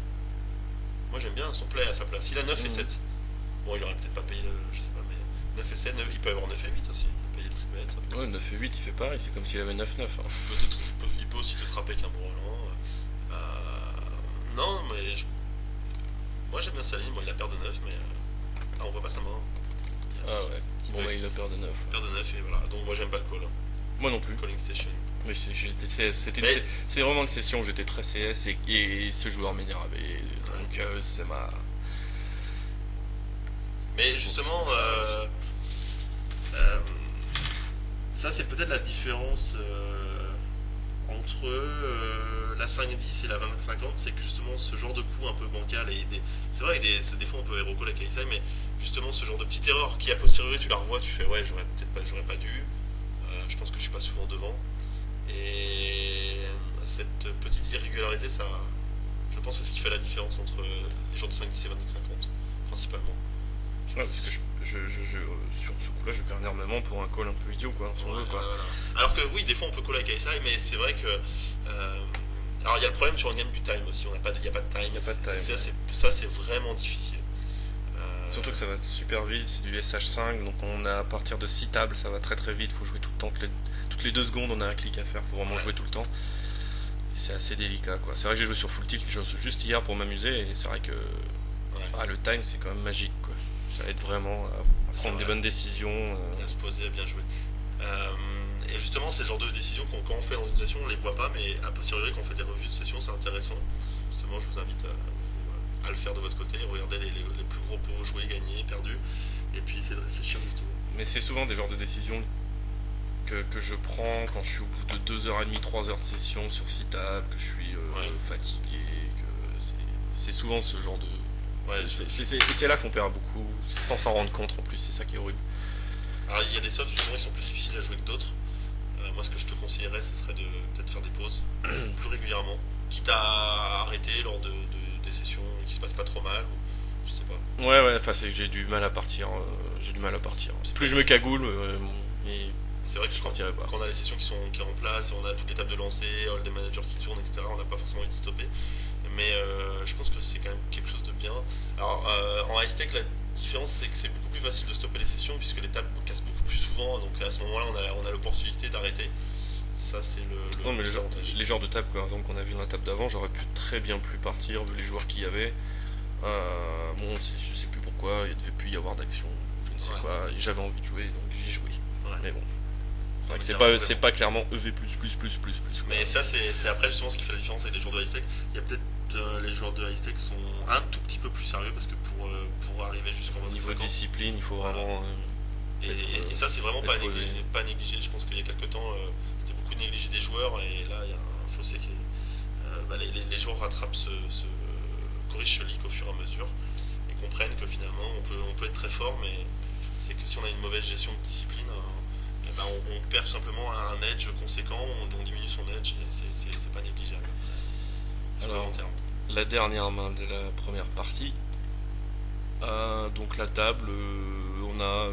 Moi j'aime bien son play à sa place. Il a 9 et 7. Bon, il aurait peut-être pas payé je sais pas, mais 9 et 7, il peut avoir 9 et 8 aussi, il peut payer le triplet. Ouais, 9 et 8, il fait pareil, c'est comme s'il avait 9-9. Hein. Il peut aussi te trapper avec un bourrelant. Non, mais moi j'aime bien sa ligne, bon, il a paire de 9, mais on voit pas sa main. Ah ouais, bon bah il a paire de 9. Paire de 9 et voilà, donc moi j'aime pas le call. Moi non plus. Calling station. Mais c'est vraiment une session où j'étais très CS et ce joueur m'énervait. Donc c'est ma. Ça, c'est peut-être la différence entre la 5-10 et la 25-50, c'est que justement ce genre de coup un peu bancal c'est vrai que des fois on peut héroco la KSI, mais justement ce genre de petite erreur qui a posteriori tu la revois, tu fais ouais j'aurais pas dû, je pense que je suis pas souvent devant, et cette petite irrégularité, ça, je pense que c'est ce qui fait la différence entre les jours de 5-10 et 25-50 principalement. Ouais, parce que sur ce coup-là, je perds énormément pour un call un peu idiot, quoi, si on veut, quoi. Voilà. Alors que oui, des fois on peut call avec KSI, mais c'est vrai que alors il y a le problème sur une game du time aussi, il n'y a pas de time. Il n'y a pas de time. Ça c'est vraiment difficile. Surtout que ça va super vite, c'est du SH5, donc on a à partir de 6 tables, ça va très très vite, faut jouer tout le temps, toutes les 2 secondes on a un clic à faire, faut vraiment jouer tout le temps. Et c'est assez délicat, quoi. C'est vrai que j'ai joué sur full tilt juste hier pour m'amuser, et c'est vrai que le time c'est quand même magique, quoi. Ça aide vraiment à prendre des bonnes décisions. À se poser, à bien jouer. Et justement, c'est le genre de décisions quand on fait dans une session, on les voit pas, mais a posteriori, quand on fait des revues de session, c'est intéressant. Justement, je vous invite à le faire de votre côté, regarder les plus gros pots joués, gagnés, perdus, et puis essayer de réfléchir justement. Mais c'est souvent des genres de décisions que je prends quand je suis au bout de 2h30, 3h de session sur 6 tables, que je suis fatigué, que c'est souvent ce genre de... et c'est là qu'on perd beaucoup, sans s'en rendre compte en plus, c'est ça qui est horrible. Alors il y a des softs justement qui sont plus difficiles à jouer que d'autres. Moi ce que je te conseillerais, ce serait de peut-être faire des pauses plus régulièrement, quitte à arrêter lors des sessions qui se passent pas trop mal, ou je sais pas. Ouais, enfin j'ai du mal à partir, Plus je me cagoule, et c'est vrai que quand on a les sessions qui sont en place, et on a toutes les tables de lancer, des managers qui tournent, etc., on n'a pas forcément envie de stopper. Mais je pense que c'est quand même quelque chose de bien. Alors en high stake, la différence c'est que c'est beaucoup plus facile de stopper les sessions puisque les tables cassent beaucoup plus souvent, donc à ce moment-là on a l'opportunité d'arrêter. Ça c'est le non, mais avantage. Les genres de tables, par exemple, qu'on a vu dans la table d'avant, j'aurais pu très bien plus partir vu les joueurs qu'il y avait. Je sais plus pourquoi, il devait plus y avoir d'action, je ne sais quoi, et j'avais envie de jouer donc j'ai joué. Mais bon. C'est vrai que c'est pas clairement EV+++++. Mais ça c'est après justement ce qui fait la différence avec les joueurs de high stake. Il y a peut-être les joueurs de high stake sont un tout petit peu plus sérieux parce que pour arriver jusqu'en 25 niveau discipline, il faut vraiment et ça c'est vraiment pas négligé. Je pense qu'il y a quelques temps c'était beaucoup négligé des joueurs, et là il y a un fossé qui est, les joueurs rattrapent corrigent ce leak au fur et à mesure et comprennent que finalement on peut être très fort, mais c'est que si on a une mauvaise gestion de discipline, on perd tout simplement un edge conséquent, on diminue son edge, et c'est pas négligeable. Alors, la dernière main de la première partie, donc la table, on a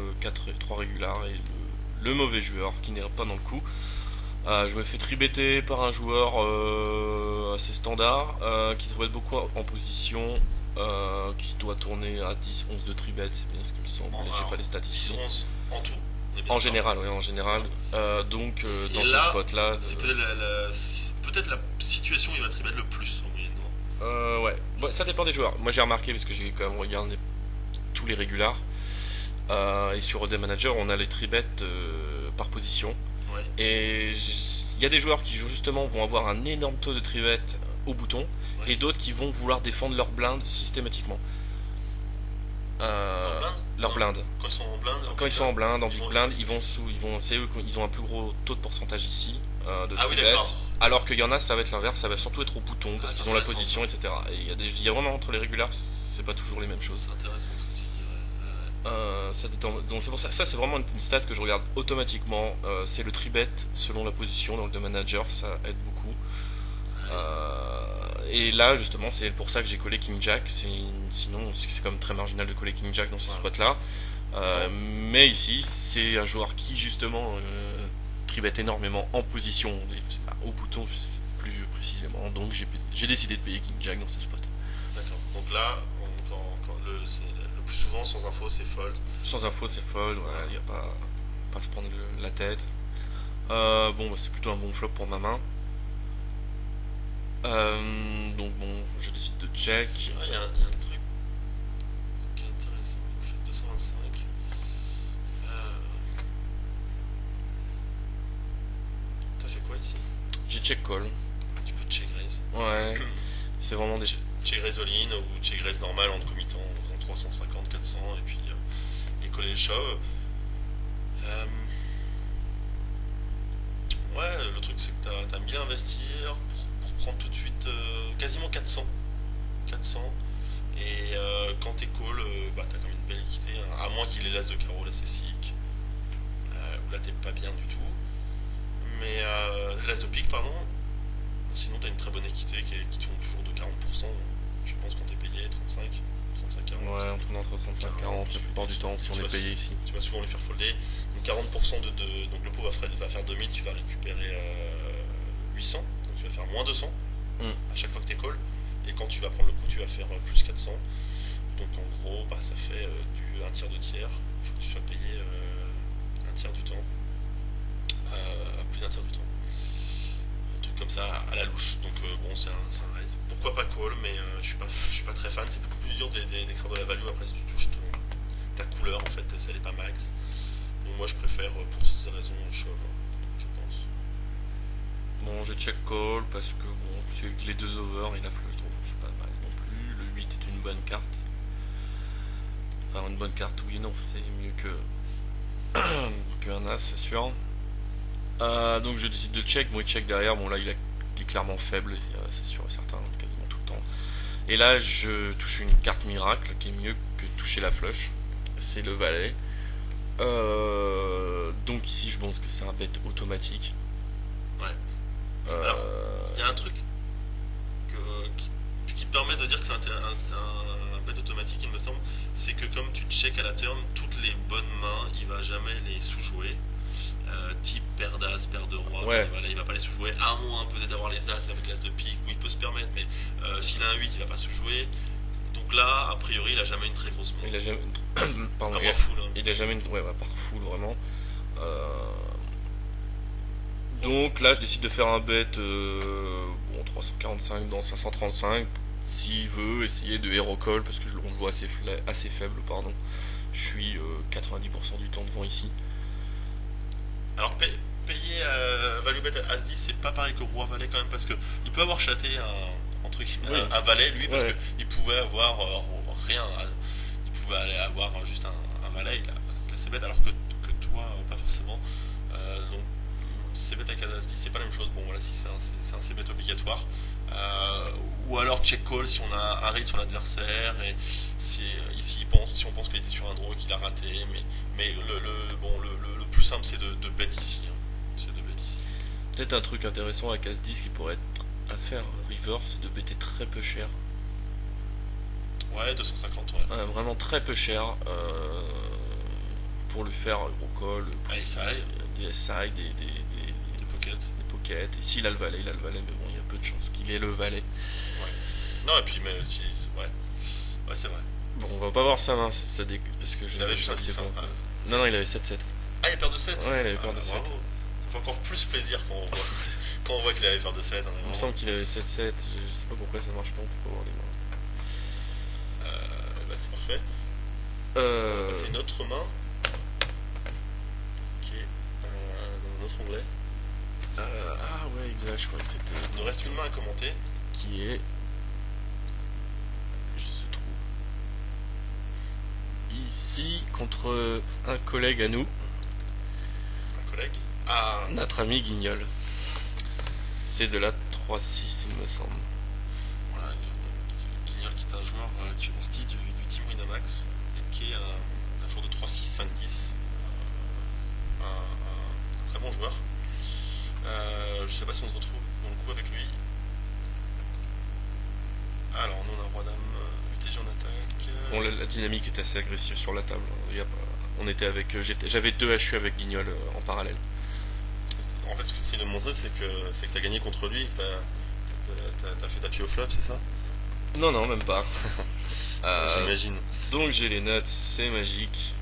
3 régulars et le mauvais joueur qui n'est pas dans le coup. Je me fais tribetter par un joueur assez standard, qui tribette beaucoup en position, qui doit tourner à 10-11 de tribet, c'est bien ce qu'il me semble, j'ai pas les statistiques. 10-11 en tout. En général, oui, en général. Donc, dans ce spot-là... C'est peut-être la situation où il va tribet le plus en moyenne, ouais. Bon, ça dépend des joueurs. Moi, j'ai remarqué, parce que j'ai quand même regardé tous les régulars, et sur OD Manager, on a les tribets par position. Ouais. Et il y a des joueurs qui, justement, vont avoir un énorme taux de tribet au bouton, et d'autres qui vont vouloir défendre leur blinde systématiquement. Leur blinde. Quand ils sont en blinde, en big blind, ils ont un plus gros taux de pourcentage ici de oui, tribet, alors qu'il y en a, ça va être l'inverse, ça va surtout être au bouton parce qu'ils ont la position, etc. Et il y a vraiment entre les régulars, c'est pas toujours les mêmes choses. C'est intéressant ce que tu dis. Donc c'est pour ça, c'est vraiment une stat que je regarde automatiquement. C'est le tribet selon la position dans le manager, ça aide beaucoup. Et là justement c'est pour ça que j'ai collé King Jack, sinon c'est comme très marginal de coller King Jack dans ce spot là, mais ici c'est un joueur qui justement tribette énormément en position, au bouton plus précisément, donc j'ai décidé de payer King Jack dans ce spot. D'accord, donc là quand le plus souvent sans info c'est fold. Sans info c'est fold, voilà, il n'y a pas à se prendre la tête. C'est plutôt un bon flop pour ma main. Donc bon, je décide de check. Il y a un truc qui est intéressant. On fait 225. T'as fait quoi ici? J'ai check call. Tu peux check raise. Ouais. C'est vraiment des check raise all-in ou check raise normal en committant, en faisant 350, 400 et puis et coller le shove. Ouais, le truc c'est que t'as bien investir pour prendre tout de suite quasiment 400. 400. Et quand t'es call, bah t'as quand même une belle équité, hein, à moins qu'il ait l'as de carreau, là c'est sick, où là t'es pas bien du tout. Mais l'as de pique, pardon, sinon t'as une très bonne équité qui tourne toujours de 40%, je pense quand t'es payé 35-40. Ouais, on tourne entre 35 et 40 la plupart du temps si on est payé ici. Tu vas souvent lui faire folder. Donc 40% donc le pot va faire 2000, tu vas récupérer 800, donc tu vas faire moins 200 Hmm. à chaque fois que tu calls. Et quand tu vas prendre le coup, tu vas faire plus 400. Donc en gros, bah, ça fait du un tiers de tiers. Il faut que tu sois payé un tiers du temps, plus d'un tiers du temps. Un truc comme ça à la louche. Donc bon, c'est un raise. Pourquoi pas call, mais je suis pas très fan. C'est beaucoup plus dur d'extraire de la value après si tu touches ta couleur en fait, elle est pas max. Donc moi je préfère pour toutes ces raisons shove, je pense. Bon, je check call parce que bon, c'est avec les deux over et la flush draw, c'est pas mal non plus. Le 8 est une bonne carte. Enfin, une bonne carte, oui et non, c'est mieux qu'un as, c'est sûr. Donc je décide de check. Bon, il check derrière. Bon, là, il est clairement faible, c'est sûr et certain, quasiment tout le temps. Et là, je touche une carte miracle qui est mieux que toucher la flush. C'est le valet. Donc ici, je pense que c'est un bet automatique. Ouais. Alors, Euh, il y a un truc qui te permet de dire que c'est un bet automatique, il me semble, c'est que comme tu check à la turn, toutes les bonnes mains, il va jamais les sous-jouer. Type paire d'as, paire de roi, Ouais. voilà, il va pas les sous-jouer, à moins peut-être d'avoir les as avec l'as de pique, où il peut se permettre, mais s'il a un 8, il va pas sous-jouer. Donc là, a priori, il a jamais une très grosse main. il a jamais. Pardon, À moins full, hein. il a jamais une. Ouais, par full vraiment. Donc là, je décide de faire un bet bon, 345 dans 535. S'il veut essayer de hero call, parce que je le joue assez faible, pardon. Je suis 90% du temps devant ici. Alors payer value bet à As-10, c'est pas pareil que roi valet quand même, parce que il peut avoir chaté entre guillemets, Oui. un valet lui, parce Ouais. qu'il pouvait avoir rien, il pouvait aller avoir juste un valet, il a ses bêtes, alors que toi pas forcément. Donc c'est bête avec As-10, c'est pas la même chose. Bon voilà, si c'est un c-bet obligatoire. Ou alors check call si on a un read sur l'adversaire et si on pense qu'il était sur un draw qu'il a raté, mais le plus simple c'est de bet ici, hein. C'est de bet ici. Peut-être un truc intéressant avec As-10 qui pourrait être à faire river, c'est de bêter très peu cher. Ouais, 250, ouais. Vraiment très peu cher. Pour lui faire gros call, Ah, SI, des SI, des pockets. des pockets. Et s'il a le valet, mais bon, il y a peu de chances qu'il ait le valet. Ouais. Non, et puis mais si, c'est vrai. Ouais, c'est vrai. Bon, on va pas voir sa main, parce que je Il avait juste un assez 10, hein. bon. Ah. Non, il avait 7-7. Ah, il a paire de 7. Ouais, il avait paire de Bravo. 7. Ça fait encore plus plaisir quand on voit qu'il avait paire de 7, hein, Il me vraiment. semble qu'il avait 7-7, je sais pas pourquoi ça marche pas, on peut pas voir les mains. Bah, c'est parfait. Bah, c'est une autre main qui est dans un autre onglet. Ah ouais, exact, je crois que c'était... Il nous reste une main à commenter. Qui est... Je se trouve... Ici, contre un collègue à nous, Un collègue. Ah, notre ami Guignol. C'est de la 3-6, il me semble. voilà, Guignol qui est un joueur qui est parti du team Winamax et qui est un joueur de 3-6-5-10. Un très bon joueur. Je sais pas si on se retrouve dans le coup avec lui. Alors, nous on a roi dame, UTG en attaque. Bon, la dynamique est assez agressive sur la table. On était avec... J'avais deux HU avec Guignol en parallèle. En fait, ce que tu essayes de me montrer, c'est que tu as gagné contre lui et que t'as fait tapis au flop, c'est ça? Non, même pas. J'imagine. Donc j'ai les notes, c'est magique.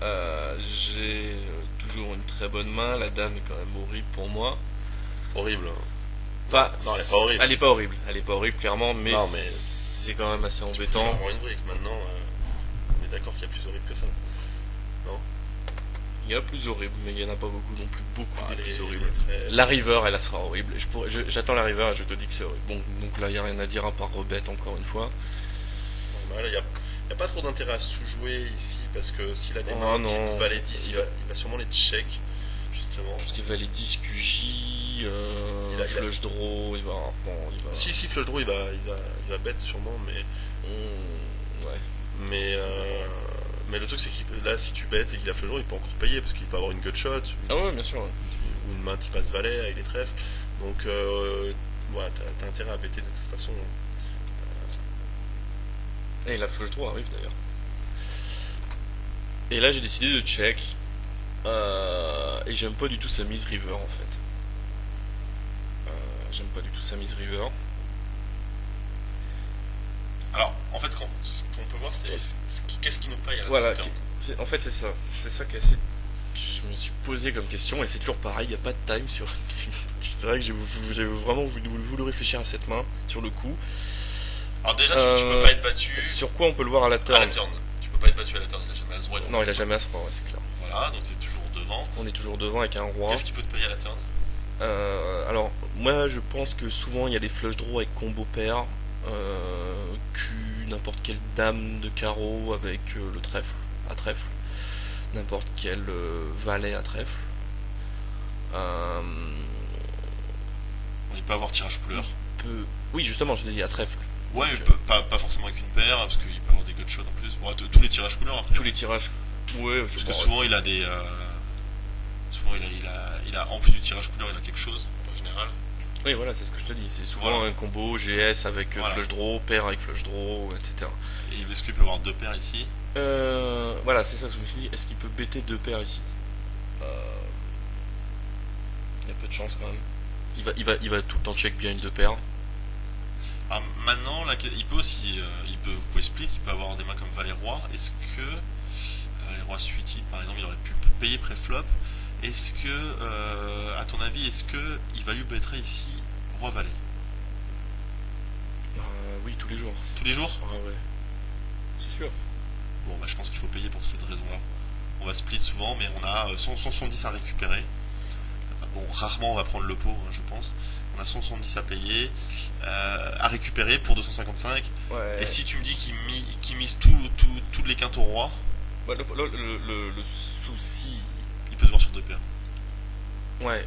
J'ai toujours une très bonne main. La dame est quand même horrible pour moi. Horrible. Pas, Non, elle est pas horrible. Elle est pas horrible. Elle est pas horrible clairement, mais, Non, mais c'est quand même assez Tu peux embêtant. avoir une brique. Maintenant, on est d'accord qu'il y a plus horrible que ça. Non? Il y a plus horrible, mais il y en a pas beaucoup non plus. Beaucoup Ah, des elle plus est horribles. très- La river, elle sera horrible. J'attends la river et je te dis que c'est horrible. Bon, donc là il y a rien à dire à part rebête encore une fois. normal. Il n'y a pas trop d'intérêt à sous-jouer ici parce que s'il a des Oh, mains non. type valet 10, il va sûrement les check. Juste exactement. Tout ce qui va les 10 QJ, flush draw, il va. Bon, il va. Si flush draw, il va bête sûrement, Ouais. mais, mais le truc c'est que là, si tu bêtes et qu'il a flush draw, il peut encore payer parce qu'il peut avoir une gutshot Ah ouais, bien sûr. Ouais. ou une main qui passe valet avec les trèfles. Donc, ouais, t'as intérêt à bêter de toute façon. Et la flush draw arrive d'ailleurs. Et là, j'ai décidé de check. Et j'aime pas du tout sa mise river en fait. J'aime pas du tout sa mise river. Alors, en fait, ce qu'on peut voir, c'est qu'est-ce qui nous paye à la Voilà, turn. en fait c'est ça. C'est ça que je me suis posé comme question et c'est toujours pareil, il n'y a pas de time sur. C'est vrai que j'ai vraiment voulu réfléchir à cette main sur le coup. Alors déjà, tu peux pas être battu Sur quoi on peut le voir à la turn? Tu peux pas être battu à la turn, il a jamais as roi. Non, il a jamais as roi, ouais, c'est clair. Voilà, donc t'es toujours devant. On est toujours devant avec un roi. Qu'est-ce qui peut te payer à la turn? Alors, moi je pense que souvent il y a des flush draws avec combo pair, Q, n'importe quelle dame de carreau avec le trèfle, à trèfle, n'importe quel valet à trèfle. Il peut avoir tirage couleur. Oui, justement, je te dis à trèfle. Ouais, Donc, pas forcément avec une paire, parce qu'il peut avoir des gutshots en plus. Bon, tous les tirages couleurs après. tous les tirages. Ouais, Parce que souvent il a des. Souvent il a en plus du tirage couleur, il a quelque chose en général. Oui, voilà, c'est ce que je te dis. C'est souvent un combo GS avec flush draw, pair avec flush draw, etc. Et est-ce qu'il peut avoir deux paires ici? Voilà, c'est ça ce que je me suis dit. Est-ce qu'il peut bêter deux paires ici? Il y a peu de chance quand même. Il va tout le temps check bien une deux paires. Alors maintenant, là, il peut aussi, vous pouvez split, il peut avoir des mains comme valet roi. Est-ce que les rois suited, par exemple, il aurait pu payer pré-flop? Est-ce que, à ton avis, est-ce que il value betterait ici roi valet? Oui, tous les jours. Tous les jours? Ah ouais. C'est sûr. Bon, bah, je pense qu'il faut payer pour cette raison-là. On va split souvent, mais on a 170 à récupérer. Bon, rarement on va prendre le pot, hein, je pense. On a 170 à payer, à récupérer pour 255. Ouais. Et si tu me dis qu'il mise toutes les quintes au roi, Bah, le souci. il peut te voir sur deux paires. Ouais,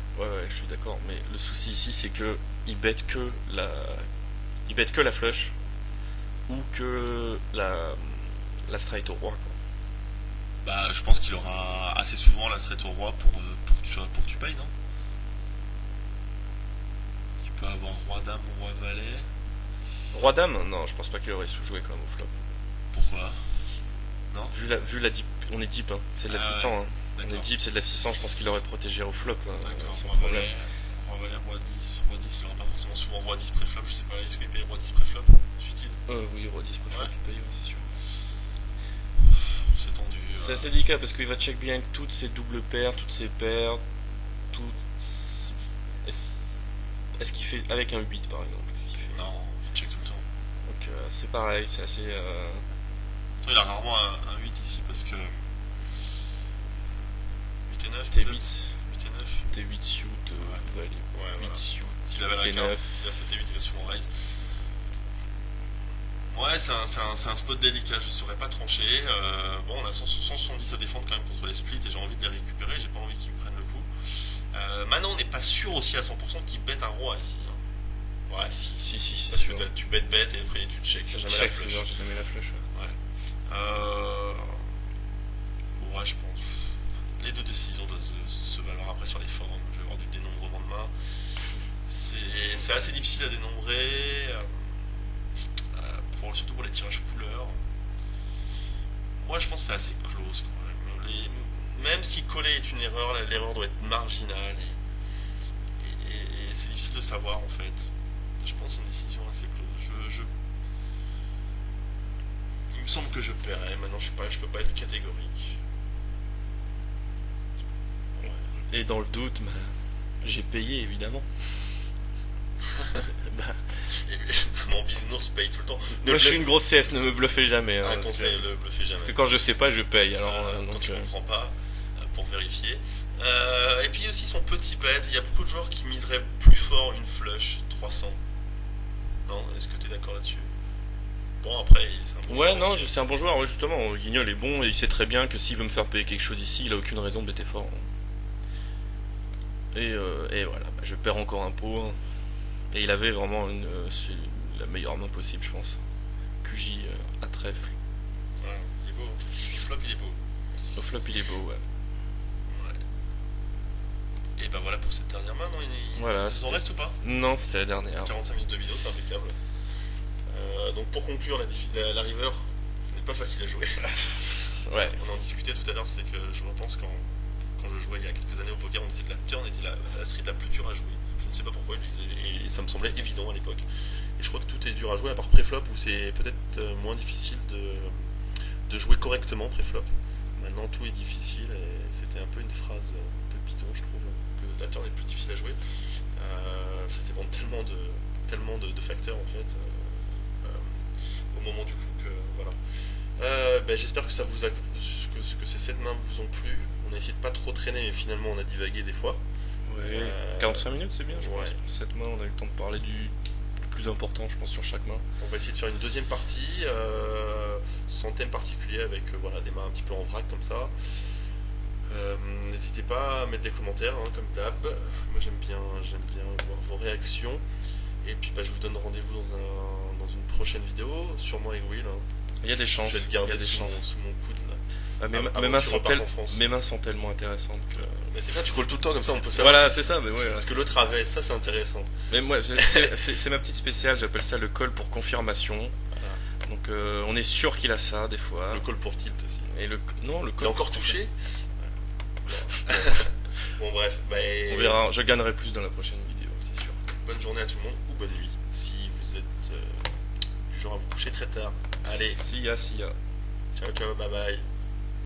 je suis d'accord. Mais le souci ici, c'est que il bête que la flush ou que la straight au roi. Quoi. Bah, je pense qu'il aura assez souvent la straight au roi pour que tu payes, non? Tu peux avoir roi dame ou roi valet. Roi dame, non, je pense pas qu'il aurait sous-joué quand même au flop. Pourquoi? Non. Vu la deep, on est deep, hein. C'est de la 600. Ouais. Hein. On est deep, c'est de la 600. Je pense qu'il aurait protégé au flop. D'accord. Sans Roi problème. valet, roi 10, il aura pas forcément souvent roi 10 pré-flop. Je sais pas, est-ce qu'il paye roi 10 pré-flop? Suited. Oui, roi 10 préfère qu'il paye, c'est sûr. C'est tendu. C'est assez délicat parce qu'il va check bien avec toutes ses doubles paires, toutes ses paires, toutes. Est-ce qu'il fait avec un 8 par exemple? Non, il check tout le temps. Donc c'est pareil, c'est assez. Il a rarement un 8 ici parce que 8 et 9 T8, peut-être. 8 et 9. T8 suit, value. Ouais, 8 voilà. suit. S'il avait la T9. carte, s'il a 7 et 8, il va souvent raise. Ouais, c'est un spot délicat, je ne saurais pas trancher. Bon, on a 170 à défendre quand même contre les splits et j'ai envie de les récupérer, j'ai pas envie qu'ils me prennent le coup. Maintenant, on n'est pas sûr aussi à 100% qu'ils bêtent un roi ici. Hein. Ouais, si. Si, Parce que tu bêtes bête et après tu check, t'as jamais la flush. J'ai jamais la flush. Ouais. Ouais, je pense. Les deux décisions doivent se valoir après sur les forums. Je vais avoir du dénombrement de mains. C'est assez difficile à dénombrer. Surtout pour les tirages couleurs. Moi je pense que c'est assez close quand même. Même si coller est une erreur, l'erreur doit être marginale et c'est difficile de savoir en fait. Je pense que c'est une décision assez close. Il me semble que je paierai. Maintenant je peux pas être catégorique. Ouais. Et dans le doute, bah, j'ai payé évidemment. Bah, mon business paye tout le temps. moi je suis une grosse CS, ne me bluffez jamais. Un Parce conseil, que, le bluffez jamais. parce que quand je sais pas, je paye. Alors, quand donc, tu comprends pas, pour vérifier. Et puis aussi son petit bet, il y a beaucoup de joueurs qui miseraient plus fort une flush 300. Non, est-ce que tu es d'accord là-dessus? Bon, après, c'est un bon ouais, joueur non, aussi. c'est un bon joueur. Ouais, justement, Guignol est bon et il sait très bien que s'il veut me faire payer quelque chose ici, il a aucune raison de bêter fort. Et voilà, bah, je perds encore un pot. Hein. Et il avait vraiment c'est la meilleure main possible, je pense. QJ à trèfle. Ouais, il est beau. Le flop, il est beau. Au flop, il est beau, ouais. Ouais. Et bah voilà pour cette dernière main, non Voilà, il en reste ou pas? Non, c'est la dernière. 45 minutes de vidéo, c'est impeccable. Donc pour conclure, la river, ce n'est pas facile à jouer. Ouais. On en discutait tout à l'heure, c'est que je repense quand je jouais il y a quelques années au poker, on disait que la turn était la street la plus dure à jouer. Je ne sais pas pourquoi, et ça me semblait évident à l'époque. Et je crois que tout est dur à jouer, à part pré-flop, où c'est peut-être moins difficile de jouer correctement pré-flop. Maintenant, tout est difficile, et c'était un peu une phrase un peu bidon, je trouve, que la turn est plus difficile à jouer. Ça dépend de facteurs, en fait, au moment du coup, que voilà. J'espère que ça vous a, que ces 7 mains vous ont plu. On a essayé de pas trop traîner, mais finalement on a divagué des fois. Ouais. 45 minutes, c'est bien, je Ouais. pense. Pour cette main, on a eu le temps de parler du plus important, je pense, sur chaque main. On va essayer de faire une deuxième partie sans thème particulier, avec voilà, des mains un petit peu en vrac comme ça. N'hésitez pas à mettre des commentaires, hein, comme d'hab. Moi j'aime bien voir vos réactions. Et puis je vous donne rendez-vous dans une prochaine vidéo, sûrement avec Will. Hein. Il y a des chances. Je vais le Il y garder a des sous chances. mon coude là. Ah, Avant que tu repartes en France. mes mains sont tellement intéressantes que. Mais c'est bien, tu colles tout le temps comme ça, on peut savoir. Voilà, c'est ça, mais ouais. Ce que l'autre avait, ça c'est intéressant. Mais moi, c'est ma petite spéciale, j'appelle ça le call pour confirmation. Donc on est sûr qu'il a ça des fois. Le call pour tilt aussi. Et non, le Il call. est encore touché. Bon bref, On verra, je gagnerai plus dans la prochaine vidéo, c'est sûr. bonne journée à tout le monde ou bonne nuit si vous êtes du genre à vous coucher très tard. Allez, See ya. ciao ciao, bye bye.